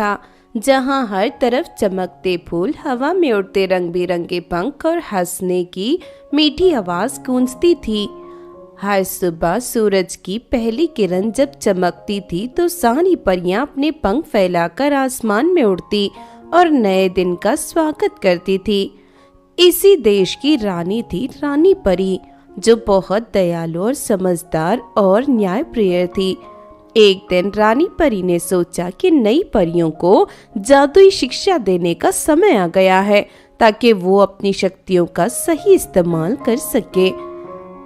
था, जहाँ हर तरफ चमकते फूल, हवा में उड़ते रंग बिरंगे पंख और हंसने की मीठी आवाज गूंजती थी। हर सुबह सूरज की पहली किरण जब चमकती थी तो सारी परियां अपने पंख फैलाकर आसमान में उड़ती और नए दिन का स्वागत करती थी। इसी देश की रानी थी रानी परी, जो बहुत दयालु और समझदार और न्यायप्रिय थी। एक दिन रानी परी ने सोचा कि नई परियों को जादुई शिक्षा देने का समय आ गया है, ताकि वो अपनी शक्तियों का सही इस्तेमाल कर सके,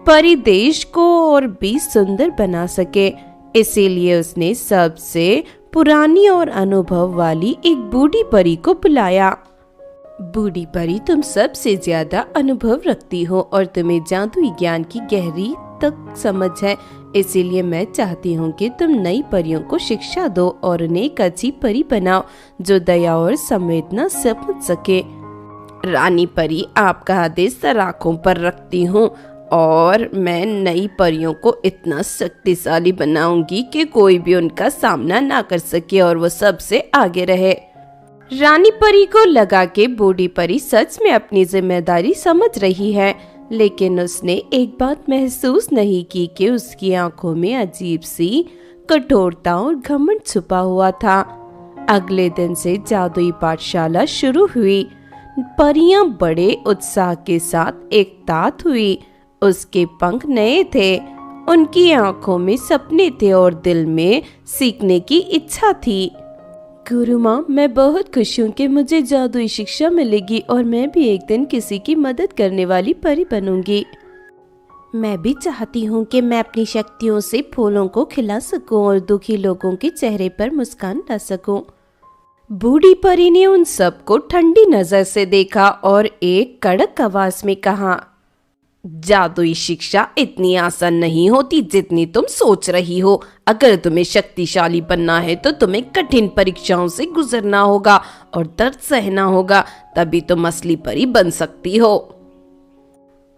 परी देश को और भी सुंदर बना सके। इसीलिए उसने सबसे पुरानी और अनुभव वाली एक बूढ़ी परी को बुलाया। बूढ़ी परी, तुम सबसे ज्यादा अनुभव रखती हो और तुम्हें जादुई ज्ञान की गहरी तक समझ है, इसीलिए मैं चाहती हूँ कि तुम नई परियों को शिक्षा दो और उन्हें एक अच्छी परी बनाओ जो दया और संवेदना समझ सके। रानी परी, आपका आदेश सर आंखों पर रखती हूँ और मैं नई परियों को इतना शक्तिशाली बनाऊंगी कि कोई भी उनका सामना ना कर सके और वो सबसे आगे रहे। रानी परी को लगा कि बूढ़ी परी सच में अपनी जिम्मेदारी समझ रही है, लेकिन उसने एक बात महसूस नहीं की कि उसकी आंखों में अजीब सी कठोरता और घमंड छुपा हुआ था। अगले दिन से जादुई पाठशाला शुरू हुई। परियां बड़े उत्साह के साथ एकतात हुई। उसके पंख नए थे, उनकी आंखों में सपने थे और दिल में सीखने की इच्छा थी। गुरु माँ, मैं बहुत खुश हूँ कि मुझे जादुई शिक्षा मिलेगी और मैं भी एक दिन किसी की मदद करने वाली परी बनूंगी। मैं भी चाहती हूँ कि मैं अपनी शक्तियों से फूलों को खिला सकूं और दुखी लोगों के चेहरे पर मुस्कान ला सकूं। बूढ़ी परी ने उन सबको ठंडी नजर से देखा और एक कड़क आवाज में कहा, जादुई शिक्षा इतनी आसान नहीं होती जितनी तुम सोच रही हो। अगर तुम्हें शक्तिशाली बनना है तो तुम्हें कठिन परीक्षाओं से गुजरना होगा और दर्द सहना होगा, तभी तुम असली परी बन सकती हो।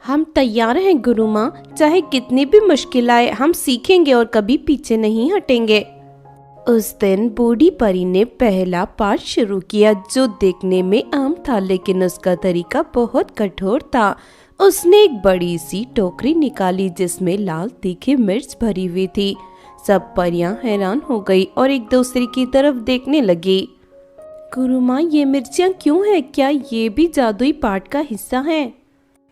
हम तैयार हैं गुरु माँ, चाहे कितनी भी मुश्किल आए हम सीखेंगे और कभी पीछे नहीं हटेंगे। उस दिन बूढ़ी परी ने पहला पाठ शुरू किया, जो देखने में आम था लेकिन उसका तरीका बहुत कठोर था। उसने एक बड़ी सी टोकरी निकाली जिसमें लाल तीखी मिर्च भरी हुई थी। सब परियां हैरान हो गई और एक दूसरे की तरफ देखने लगी। गुरु माँ, ये मिर्चियाँ क्यों हैं? क्या ये भी जादुई पाठ का हिस्सा है?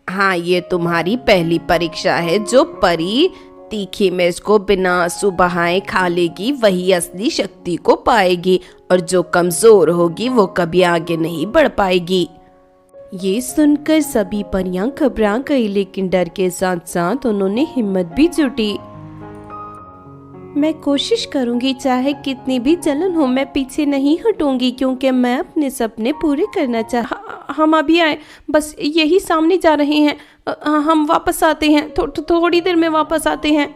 हाँ, ये तुम्हारी पहली परीक्षा है। जो परी तीखी मिर्च को बिना आंसू बहाए खा लेगी वही असली शक्ति को पाएगी, और जो कमजोर होगी वो कभी आगे नहीं बढ़ पाएगी। ये सुनकर सभी परियां घबरा गई, लेकिन डर के साथ साथ उन्होंने हिम्मत भी जुटी। मैं कोशिश करूंगी, चाहे कितनी भी जलन हो मैं पीछे नहीं हटूंगी, क्योंकि मैं अपने सपने पूरे करना हम अभी आए, बस यही सामने जा रहे हैं, हम वापस आते हैं, थोड़ी देर में वापस आते हैं।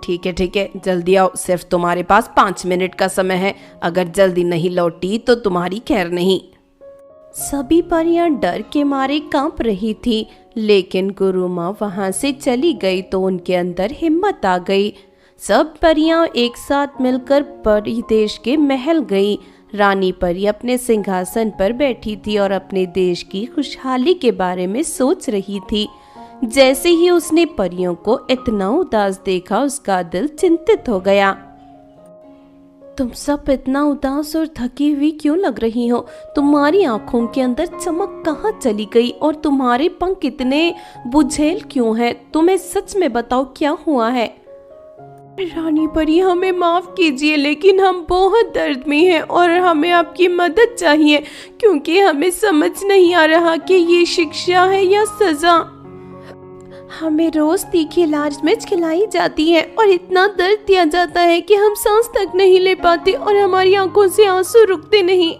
ठीक है, जल्दी आओ, सिर्फ तुम्हारे पास 5 मिनट का समय है। अगर जल्दी नहीं लौटी तो तुम्हारी खैर नहीं। सभी परियां डर के मारे कांप रही थी, लेकिन गुरु माँ वहां से चली गई तो उनके अंदर हिम्मत आ गई। सब परियां एक साथ मिलकर परी देश के महल गई। रानी परी अपने सिंहासन पर बैठी थी और अपने देश की खुशहाली के बारे में सोच रही थी। जैसे ही उसने परियों को इतना उदास देखा, उसका दिल चिंतित हो गया। तुम सब इतना उदास और थकी हुई क्यों लग रही हो? तुम्हारी आंखों के अंदर चमक कहाँ चली गई और तुम्हारे पंख इतने बुझेल क्यों हैं? तुम्हें सच में बताओ क्या हुआ है? रानी परी, हमें माफ कीजिए, लेकिन हम बहुत दर्द में हैं और हमें आपकी मदद चाहिए, क्योंकि हमें समझ नहीं आ रहा कि ये शिक्षा है या सजा। हमें रोज तीखी लाल मिर्च खिलाई जाती है और इतना दर्द दिया जाता है कि हम सांस तक नहीं ले पाते और हमारी आंखों से आंसू रुकते नहीं।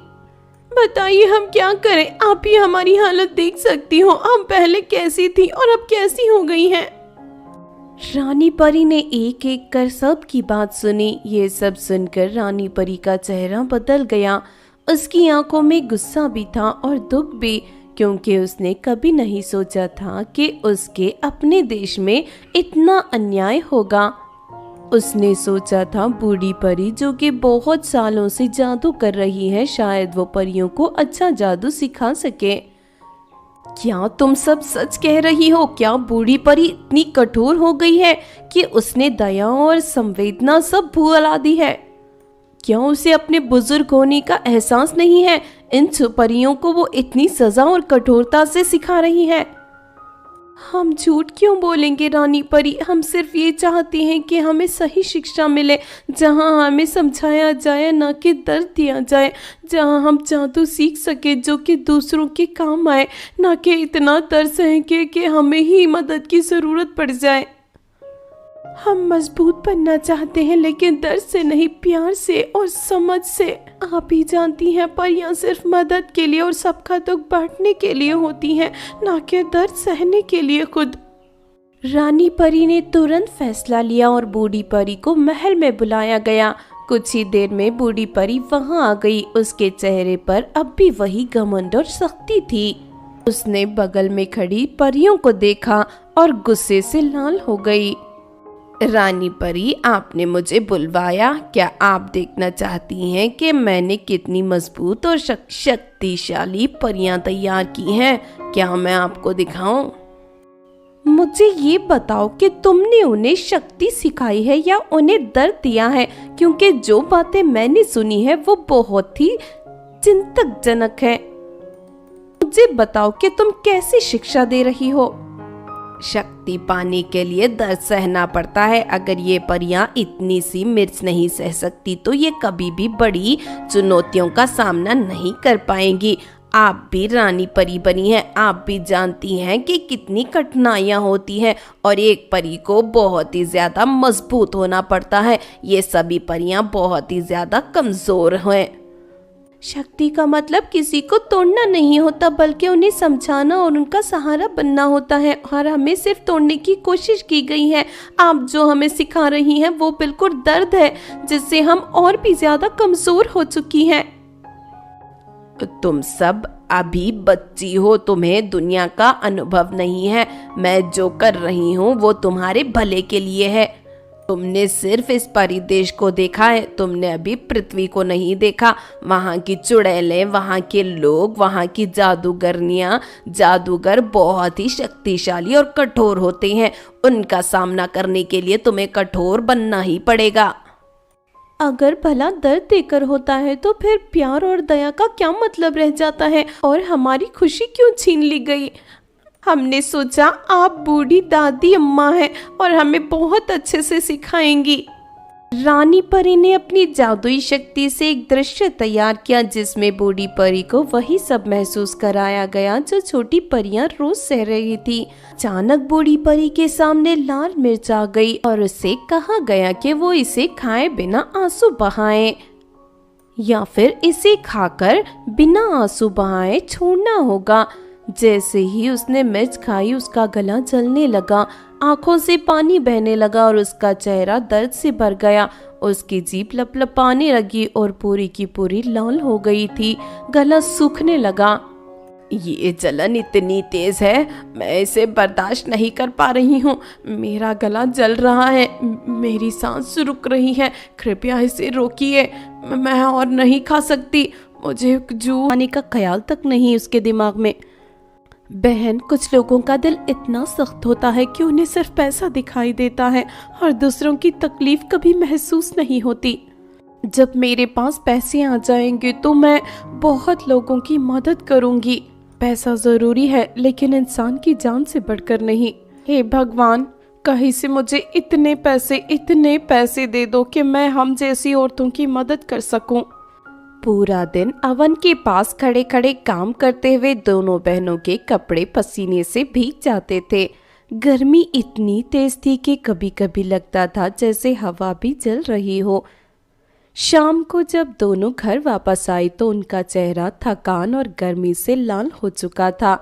बताइए हम क्या करें? आप ही हमारी हालत देख सकती हो, हम पहले कैसी थी और अब कैसी हो गई हैं। रानी परी ने एक एक कर सब की बात सुनी। ये सब सुनकर रानी परी का चेहरा बदल गया। उसकी आंखों में गुस्सा भी था और दुख भी, क्योंकि उसने कभी नहीं सोचा था कि उसके अपने देश में इतना अन्याय होगा। उसने सोचा था बूढ़ी परी जो कि बहुत सालों से जादू कर रही है शायद वो परियों को अच्छा जादू सिखा सके। क्या तुम सब सच कह रही हो? क्या बूढ़ी परी इतनी कठोर हो गई है कि उसने दया और संवेदना सब भुला दी है? क्या उसे अपने बुजुर्ग होने का एहसास नहीं है? इन परियों को वो इतनी सजा और कठोरता से सिखा रही है। हम झूठ क्यों बोलेंगे रानी परी, हम सिर्फ ये चाहते हैं कि हमें सही शिक्षा मिले, जहाँ हमें समझाया जाए ना कि दर्द दिया जाए, जहाँ हम जादू सीख सके जो कि दूसरों के काम आए, ना कि इतना दर्द सहेंगे कि हमें ही मदद की ज़रूरत पड़ जाए। हम मजबूत बनना चाहते हैं लेकिन दर्द से नहीं, प्यार से और समझ से। आप ही जानती हैं परियां सिर्फ मदद के लिए और सबका दुख बांटने के लिए होती हैं, ना कि दर्द सहने के लिए खुद। रानी परी ने तुरंत फैसला लिया और बूढ़ी परी को महल में बुलाया गया। कुछ ही देर में बूढ़ी परी वहां आ गई। उसके चेहरे पर अब भी वही घमंड और सख्ती थी। उसने बगल में खड़ी परियों को देखा और गुस्से से लाल हो गई। रानी परी, आपने मुझे बुलवाया। क्या आप देखना चाहती हैं कि मैंने कितनी मजबूत और शक्तिशाली परियां तैयार की हैं? क्या मैं आपको दिखाऊं? मुझे ये बताओ कि तुमने उन्हें शक्ति सिखाई है या उन्हें दर्द दिया है, क्योंकि जो बातें मैंने सुनी है वो बहुत ही चिंतकजनक है। मुझे बताओ कि तुम कैसी शिक्षा दे रही हो। शक्ति पाने के लिए दर्द सहना पड़ता है। अगर ये परियां इतनी सी मिर्च नहीं सह सकती तो ये कभी भी बड़ी चुनौतियों का सामना नहीं कर पाएंगी। आप भी रानी परी बनी हैं, आप भी जानती हैं कि कितनी कठिनाइयां होती हैं और एक परी को बहुत ही ज्यादा मजबूत होना पड़ता है। ये सभी परियां बहुत ही ज्यादा कमजोर हैं। शक्ति का मतलब किसी को तोड़ना नहीं होता, बल्कि उन्हें समझाना और उनका सहारा बनना होता है, और हमें सिर्फ तोड़ने की कोशिश की गई है। आप जो हमें सिखा रही हैं वो बिल्कुल दर्द है, जिससे हम और भी ज्यादा कमजोर हो चुकी हैं। तुम सब अभी बच्ची हो, तुम्हें दुनिया का अनुभव नहीं है। मैं जो कर रही हूँ वो तुम्हारे भले के लिए है। तुमने सिर्फ इस परिदेश को देखा है, तुमने अभी पृथ्वी को नहीं देखा। वहाँ की चुड़ैलें, वहाँ के लोग, वहाँ की जादूगरनियाँ, जादूगर बहुत ही शक्तिशाली और कठोर होते हैं। उनका सामना करने के लिए तुम्हें कठोर बनना ही पड़ेगा। अगर भला दर्द देकर होता है तो फिर प्यार और दया का क्या मतलब रह जाता है, और हमारी खुशी क्यों छीन ली गई? हमने सोचा आप बूढ़ी दादी अम्मा हैं और हमें बहुत अच्छे से सिखाएंगी। रानी परी ने अपनी जादुई शक्ति से एक दृश्य तैयार किया जिसमें बूढ़ी परी को वही सब महसूस कराया गया जो छोटी परियां रोज सह रही थी। अचानक बूढ़ी परी के सामने लाल मिर्च आ गई और उससे कहा गया कि वो इसे खाए बिना आंसू बहाए, या फिर इसे खाकर बिना आंसू बहाए छोड़ना होगा। जैसे ही उसने मिर्च खाई उसका गला जलने लगा, आंखों से पानी बहने लगा और उसका चेहरा दर्द से भर गया। उसकी जीभ लपलपाने लगी और पूरी की पूरी लाल हो गई थी, गला सूखने लगा। ये जलन इतनी तेज है, मैं इसे बर्दाश्त नहीं कर पा रही हूँ। मेरा गला जल रहा है, मेरी सांस रुक रही है। कृपया इसे रोकिए, मैं और नहीं खा सकती। मुझे जू खाने का ख्याल तक नहीं उसके दिमाग में। बहन, कुछ लोगों का दिल इतना सख्त होता है कि उन्हें सिर्फ पैसा दिखाई देता है और दूसरों की तकलीफ कभी महसूस नहीं होती। जब मेरे पास पैसे आ जाएंगे तो मैं बहुत लोगों की मदद करूंगी। पैसा जरूरी है लेकिन इंसान की जान से बढ़कर नहीं। हे भगवान, कहीं से मुझे इतने पैसे दे दो कि मैं हम जैसी औरतों की मदद कर सकूं। पूरा दिन अवन के पास खड़े खड़े काम करते हुए दोनों बहनों के कपड़े पसीने से भीग जाते थे। गर्मी इतनी तेज थी कि कभी कभी लगता था जैसे हवा भी जल रही हो। शाम को जब दोनों घर वापस आई तो उनका चेहरा थकान और गर्मी से लाल हो चुका था।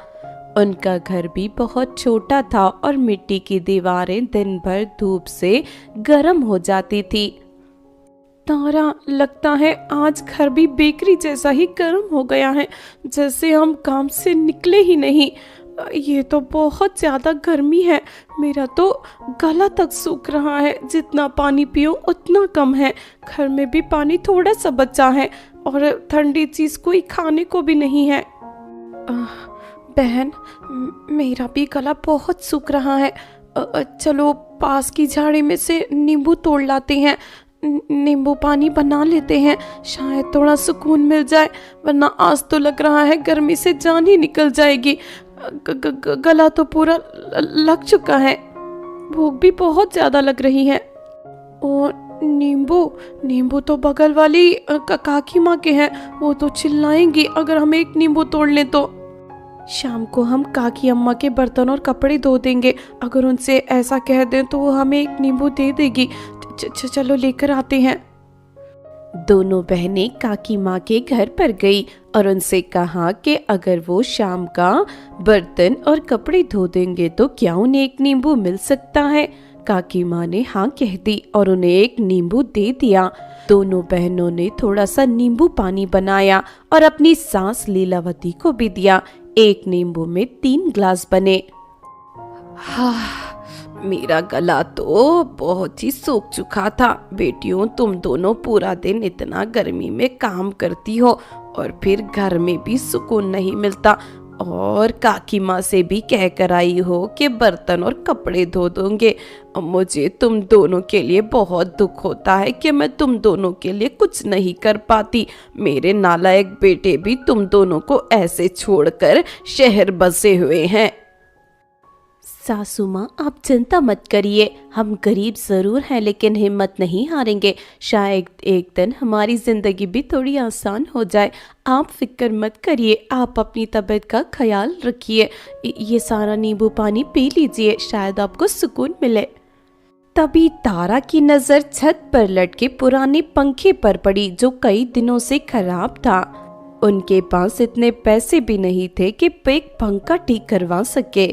उनका घर भी बहुत छोटा था और मिट्टी की दीवारें दिन भर धूप से गर्म हो जाती थी। तारा, लगता है आज घर भी बेकरी जैसा ही गर्म हो गया है, जैसे हम काम से निकले ही नहीं। ये तो बहुत ज़्यादा गर्मी है, मेरा तो गला तक सूख रहा है। जितना पानी पीऊँ उतना कम है। घर में भी पानी थोड़ा सा बचा है और ठंडी चीज़ कोई खाने को भी नहीं है। बहन, मेरा भी गला बहुत सूख रहा है। चलो पास की झाड़ी में से नींबू तोड़ लाते हैं, नींबू पानी बना लेते हैं, शायद थोड़ा सुकून मिल जाए, वरना आज तो लग रहा है गर्मी से जान ही निकल जाएगी। गला तो पूरा लग चुका है, भूख भी बहुत ज्यादा लग रही है। और नींबू तो बगल वाली काकी माँ के हैं, वो तो चिल्लाएंगी अगर हम एक नींबू तोड़ लें तो। शाम को हम काकी अम्मा के बर्तन और कपड़े धो देंगे, अगर उनसे ऐसा कह दें तो वो हमें एक नींबू दे देगी। चलो लेकर आते हैं। दोनों बहनें काकी माँ के घर पर गई और उनसे कहा कि अगर वो शाम का बर्तन और कपड़े धो देंगे तो क्या उन्हें एक नींबू मिल सकता है। काकी माँ ने हाँ कह दी और उन्हें एक नींबू दे दिया। दोनों बहनों ने थोड़ा सा नींबू पानी बनाया और अपनी सास लीलावती को भी दिया। एक नींबू में 3 ग्लास बने। हाँ, मेरा गला तो बहुत ही सूख चुका था। बेटियों, तुम दोनों पूरा दिन इतना गर्मी में काम करती हो और फिर घर में भी सुकून नहीं मिलता, और काकी माँ से भी कह कर आई हो कि बर्तन और कपड़े धो दोगे। मुझे तुम दोनों के लिए बहुत दुख होता है कि मैं तुम दोनों के लिए कुछ नहीं कर पाती। मेरे नालायक बेटे भी तुम दोनों को ऐसे छोड़कर शहर बसे हुए हैं। सासू माँ, आप चिंता मत करिए, हम गरीब जरूर हैं लेकिन हिम्मत नहीं हारेंगे। शायद एक दिन हमारी जिंदगी भी थोड़ी आसान हो जाए। आप फिक्र मत करिए, आप अपनी तबीयत का ख्याल रखिए। ये सारा नींबू पानी पी लीजिए, शायद आपको सुकून मिले। तभी तारा की नजर छत पर लटके पुराने पंखे पर पड़ी जो कई दिनों से खराब था। उनके पास इतने पैसे भी नहीं थे कि एक पंखा ठीक करवा सके।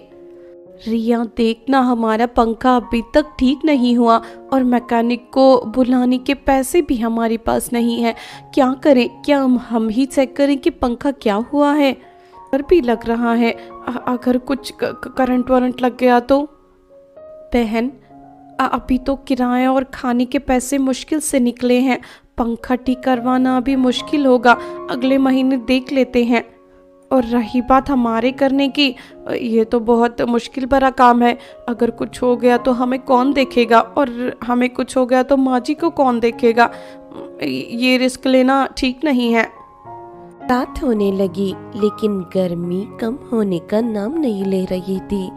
रिया, देखना, हमारा पंखा अभी तक ठीक नहीं हुआ और मैकेनिक को बुलाने के पैसे भी हमारे पास नहीं है। क्या करें? क्या हम ही चेक करें कि पंखा क्या हुआ है? डर भी लग रहा है, अगर कुछ करंट वरंट लग गया तो। बहन, अभी तो किराया और खाने के पैसे मुश्किल से निकले हैं, पंखा ठीक करवाना अभी मुश्किल होगा, अगले महीने देख लेते हैं। और रही बात हमारे करने की, ये तो बहुत मुश्किल भरा काम है। अगर कुछ हो गया तो हमें कौन देखेगा, और हमें कुछ हो गया तो माँ जी को कौन देखेगा? ये रिस्क लेना ठीक नहीं है। रात होने लगी लेकिन गर्मी कम होने का नाम नहीं ले रही थी।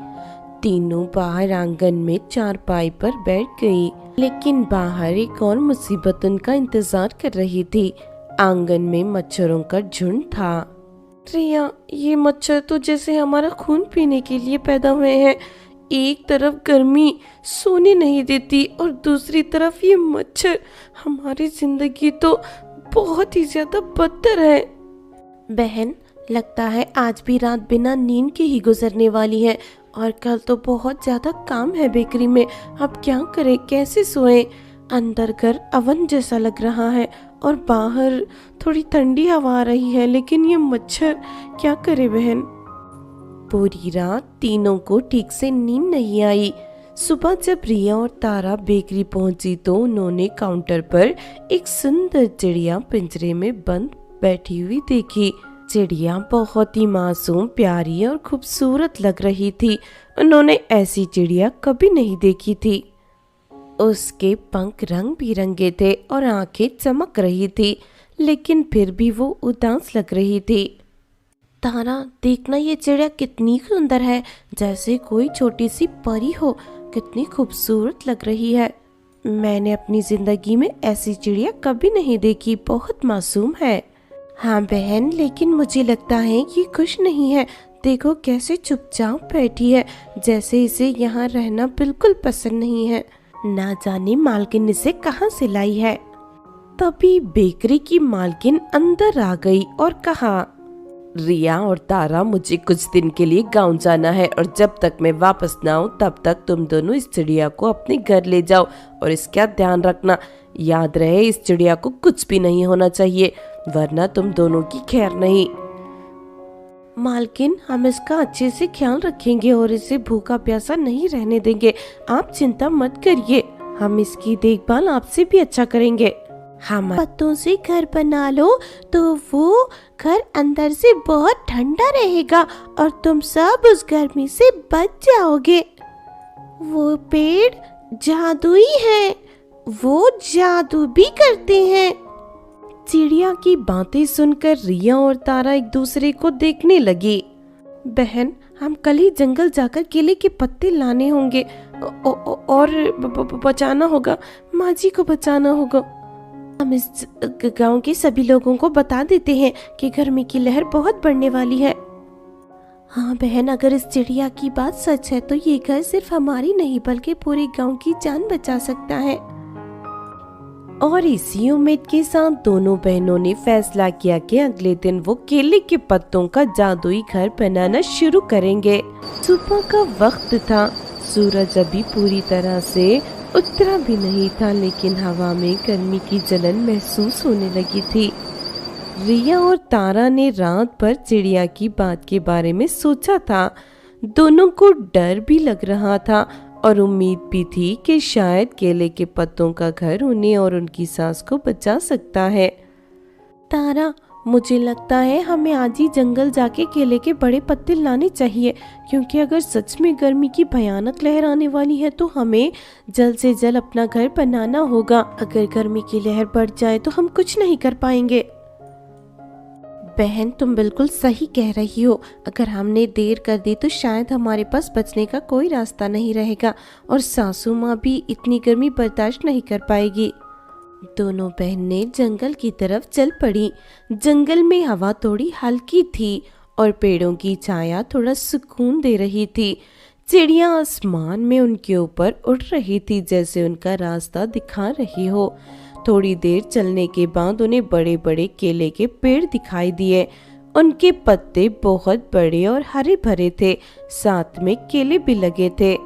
तीनों बाहर आंगन में चारपाई पर बैठ गई, लेकिन बाहर एक और मुसीबत उनका इंतजार कर रही थी। आंगन में मच्छरों का झुंड था। रिया, ये मच्छर तो जैसे हमारा खून पीने के लिए पैदा हुए हैं। एक तरफ गर्मी सोने नहीं देती और दूसरी तरफ ये मच्छर। हमारी जिंदगी तो बहुत ही ज्यादा बदतर है। बहन, लगता है आज भी रात बिना नींद के ही गुजरने वाली है, और कल तो बहुत ज्यादा काम है बेकरी में। अब क्या करें, कैसे सोएं? अंदर घर अवन जैसा लग रहा है और बाहर थोड़ी ठंडी हवा आ रही है, लेकिन ये मच्छर, क्या करे बहन? पूरी रात तीनों को ठीक से नींद नहीं आई। सुबह जब रिया और तारा बेकरी पहुंची तो उन्होंने काउंटर पर एक सुंदर चिड़िया पिंजरे में बंद बैठी हुई देखी। चिड़िया बहुत ही मासूम, प्यारी और खूबसूरत लग रही थी। उन्होंने ऐसी चिड़िया कभी नहीं देखी थी। उसके पंख रंग बिरंगे थे और आंखें चमक रही थी, लेकिन फिर भी वो उदास लग रही थी। तारा, देखना, ये चिड़िया कितनी सुंदर है, जैसे कोई छोटी सी परी हो। कितनी खूबसूरत लग रही है। मैंने अपनी जिंदगी में ऐसी चिड़िया कभी नहीं देखी, बहुत मासूम है। हाँ बहन, लेकिन मुझे लगता है ये खुश नहीं है। देखो कैसे चुपचाप बैठी है, जैसे इसे यहाँ रहना बिल्कुल पसंद नहीं है। ना जाने मालकिन इसे कहाँ से लाई है। तभी बेकरी की मालकिन अंदर आ गई और कहा, रिया और तारा, मुझे कुछ दिन के लिए गांव जाना है और जब तक मैं वापस ना आऊं तब तक तुम दोनों इस चिड़िया को अपने घर ले जाओ, और इसका ध्यान रखना। याद रहे, इस चिड़िया को कुछ भी नहीं होना चाहिए, वरना तुम दोनों की खैर नहीं। मालकिन, हम इसका अच्छे से ख्याल रखेंगे और इसे भूखा प्यासा नहीं रहने देंगे। आप चिंता मत करिए, हम इसकी देखभाल आपसे भी अच्छा करेंगे। हम पत्तों से घर बना लो तो वो घर अंदर से बहुत ठंडा रहेगा और तुम सब उस गर्मी से बच जाओगे। वो पेड़ जादुई हैं, वो जादू भी करते हैं। चिड़िया की बातें सुनकर रिया और तारा एक दूसरे को देखने लगी। बहन, हम कल ही जंगल जाकर केले के पत्ते लाने होंगे और बचाना होगा, माँ जी को बचाना होगा। हम इस गांव के सभी लोगों को बता देते हैं कि गर्मी की लहर बहुत बढ़ने वाली है। हाँ बहन, अगर इस चिड़िया की बात सच है तो ये घर सिर्फ हमारी नहीं बल्कि पूरे गांव की जान बचा सकता है। और इसी उम्मीद के साथ दोनों बहनों ने फैसला किया कि अगले दिन वो केले के पत्तों का जादुई घर बनाना शुरू करेंगे। सुबह का वक्त था, सूरज अभी पूरी तरह से उतरा भी नहीं था, लेकिन हवा में गर्मी की जलन महसूस होने लगी थी। रिया और तारा ने रात भर चिड़िया की बात के बारे में सोचा था। दोनों को डर भी लग रहा था और उम्मीद भी थी कि शायद केले के पत्तों का घर उन्हें और उनकी सास को बचा सकता है। तारा, मुझे लगता है हमें आज ही जंगल जाके केले के बड़े पत्ते लाने चाहिए, क्योंकि अगर सच में गर्मी की भयानक लहर आने वाली है तो हमें जल्द से जल्द अपना घर बनाना होगा। अगर गर्मी की लहर बढ़ जाए तो हम कुछ नहीं कर पाएंगे। बहन, तुम बिल्कुल सही कह रही हो। अगर हमने देर कर दी तो शायद हमारे पास बचने का कोई रास्ता नहीं रहेगा और सासू माँ भी इतनी गर्मी बर्दाश्त नहीं कर पाएगी। दोनों बहनें जंगल की तरफ चल पड़ी। जंगल में हवा थोड़ी हल्की थी और पेड़ों की छाया थोड़ा सुकून दे रही थी। चिड़िया आसमान में उनके ऊपर उड़ रही थी, जैसे उनका रास्ता दिखा रही हो। थोड़ी देर चलने के बाद उन्हें बड़े बड़े केले के पेड़ दिखाई दिए। उनके पत्ते बहुत बड़े और हरे भरे थे, साथ में केले भी लगे थे।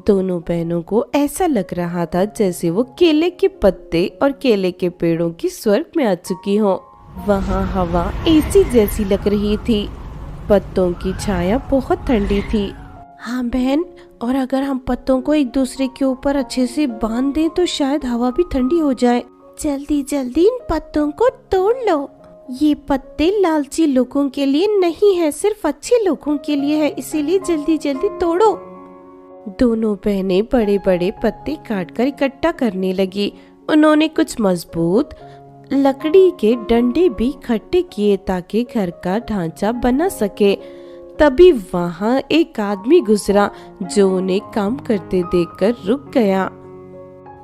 दोनों बहनों को ऐसा लग रहा था जैसे वो केले के पत्ते और केले के पेड़ों की स्वर्ग में आ चुकी हो। वहाँ हवा एसी जैसी लग रही थी, पत्तों की छाया बहुत ठंडी थी। हाँ बहन, और अगर हम पत्तों को एक दूसरे के ऊपर अच्छे से बांध दें तो शायद हवा भी ठंडी हो जाए। जल्दी जल्दी इन पत्तों को तोड़ लो। ये पत्ते लालची लोगों के लिए नहीं है, सिर्फ अच्छे लोगों के लिए है, इसीलिए जल्दी जल्दी तोड़ो। दोनों बहनें बड़े बड़े पत्ते काटकर इकट्ठा करने लगी। उन्होंने कुछ मजबूत लकड़ी के डंडे भी इकट्ठे किए ताकि घर का ढांचा बना सके। तभी वहाँ एक आदमी गुजरा जो उन्हें काम करते देखकर रुक गया।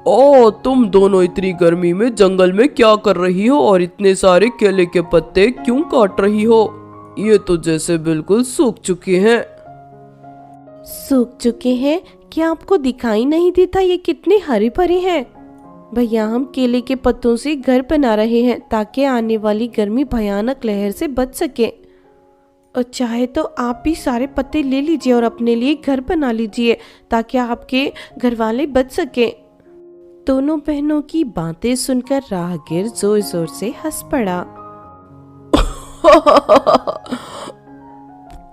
ओ, तुम दोनों इतनी गर्मी में जंगल में क्या कर रही हो और इतने सारे केले के पत्ते क्यों काट रही हो? ये तो जैसे बिल्कुल सूख चुके हैं। सूख चुके हैं? क्या आपको दिखाई नहीं देता ये कितने हरे भरे हैं? भैया, हम केले के पत्तों से घर बना रहे हैं ताकि आने वाली गर्मी भयानक लहर से बच सके। और चाहे तो आप भी सारे पत्ते ले लीजिए और अपने लिए घर बना लीजिए ताकि आपके घर वाले बच सके। दोनों बहनों की बातें सुनकर राहगीर जोर जोर से हंस पड़ा।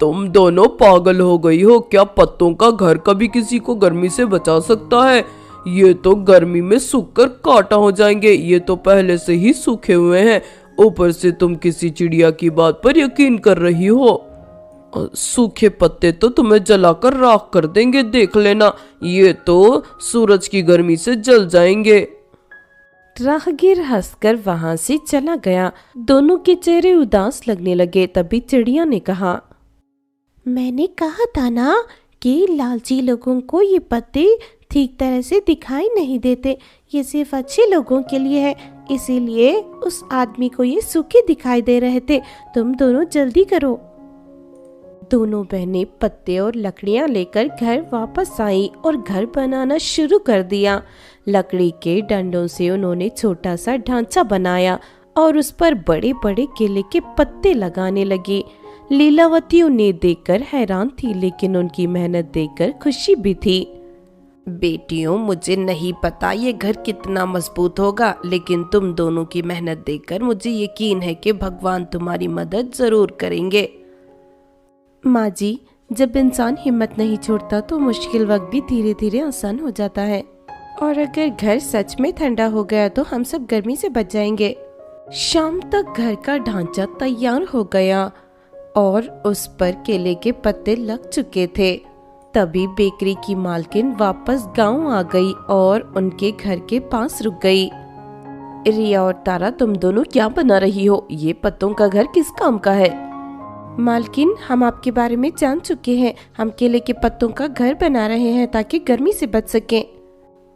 तुम दोनों पागल हो गई हो क्या? पत्तों का घर कभी किसी को गर्मी से बचा सकता है? ये तो गर्मी में सूखकर काटा हो जाएंगे। ये तो पहले से ही सूखे हुए हैं, ऊपर से तुम किसी चिड़िया की बात पर यकीन कर रही हो। सूखे पत्ते तो तुम्हें जलाकर राख कर देंगे, देख लेना। ये तो सूरज की गर्मी से जल जाएंगे। राहगीर हंसकर वहां से चला गया। दोनों के चेहरे उदास लगने लगे। तभी चिड़िया ने कहा, मैंने कहा था ना कि लालची लोगों को ये पत्ते ठीक तरह से दिखाई नहीं देते, ये सिर्फ अच्छे लोगों के लिए है, इसीलिए उस आदमी को ये सूखे दिखाई दे रहे थे। तुम दोनों जल्दी करो। दोनों बहनें पत्ते और लकड़ियां लेकर घर वापस आई और घर बनाना शुरू कर दिया। लकड़ी के डंडों से उन्होंने छोटा सा ढांचा बनाया और उस पर बड़े बड़े केले के पत्ते लगाने लगी। लीलावती उन्हें देखकर हैरान थी, लेकिन उनकी मेहनत देखकर खुशी भी थी। बेटियों, मुझे नहीं पता ये घर कितना मजबूत होगा, लेकिन तुम दोनों की मेहनत देखकर मुझे यकीन है कि भगवान तुम्हारी मदद जरूर करेंगे। माँ जी, जब इंसान हिम्मत नहीं छोड़ता तो मुश्किल वक्त भी धीरे धीरे आसान हो जाता है। और अगर घर सच में ठंडा हो गया तो हम सब गर्मी से बच जाएंगे। शाम तक घर का ढांचा तैयार हो गया और उस पर केले के पत्ते लग चुके थे। तभी बेकरी की मालकिन वापस गांव आ गई और उनके घर के पास रुक गई। रिया और तारा, तुम दोनों क्या बना रही हो? ये पत्तों का घर किस काम का है? मालकिन, हम आपके बारे में जान चुके हैं। हम केले के पत्तों का घर बना रहे हैं ताकि गर्मी से बच सकें।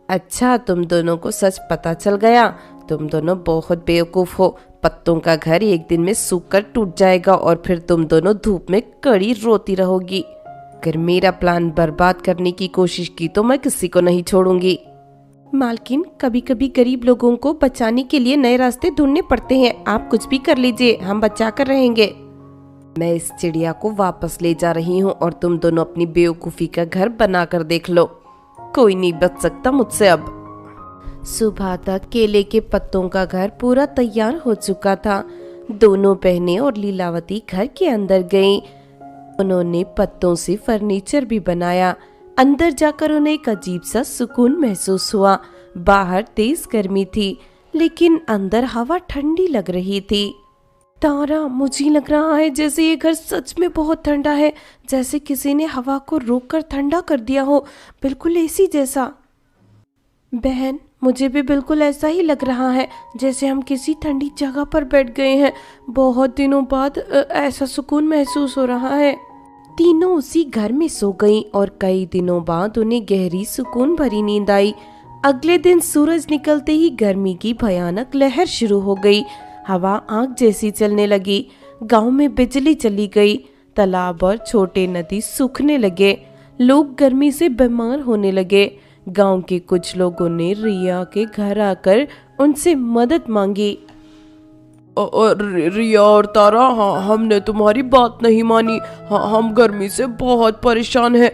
अच्छा, तुम दोनों को सच पता चल गया। तुम दोनों बहुत बेवकूफ हो। पत्तों का घर एक दिन में सूखकर टूट जाएगा और फिर तुम दोनों धूप में कड़ी रोती रहोगी। अगर मेरा प्लान बर्बाद करने की कोशिश की तो मैं किसी को नहीं छोड़ूंगी। मालकिन, कभी कभी गरीब लोगों को बचाने के लिए नए रास्ते ढूंढने पड़ते हैं। आप कुछ भी कर लीजिए, हम बचा कर रहेंगे। मैं इस चिड़िया को वापस ले जा रही हूँ और तुम दोनों अपनी बेवकूफी का घर बना कर देख लो। कोई नहीं बच सकता मुझसे अब। सुबह तक केले के पत्तों का घर पूरा तैयार हो चुका था। दोनों बहनें और लीलावती घर के अंदर गईं। उन्होंने पत्तों से फर्नीचर भी बनाया। अंदर जाकर उन्हें एक अजीब सा सुकून महसूस हुआ। बाहर तेज गर्मी थी लेकिन अंदर हवा ठंडी लग रही थी। तारा, मुझे लग रहा है जैसे ये घर सच में बहुत ठंडा है, जैसे किसी ने हवा को रोककर ठंडा कर दिया हो, बिल्कुल एसी जैसा। बहन, मुझे भी बिल्कुल ऐसा ही लग रहा है, जैसे हम किसी ठंडी जगह पर बैठ गए हैं। बहुत दिनों बाद ऐसा सुकून महसूस हो रहा है। तीनों उसी घर में सो गईं और कई दिनों बाद उन्हें गहरी सुकून भरी नींद आई। अगले दिन सूरज निकलते ही गर्मी की भयानक लहर शुरू हो गई। हवा आग जैसी चलने लगी। गांव में बिजली चली गई। तालाब और छोटे नदी सूखने लगे। लोग गर्मी से बीमार होने लगे। गांव के कुछ लोगों ने रिया के घर आकर उनसे मदद मांगी। रिया और तारा, हाँ, हमने तुम्हारी बात नहीं मानी। हाँ, हम गर्मी से बहुत परेशान हैं।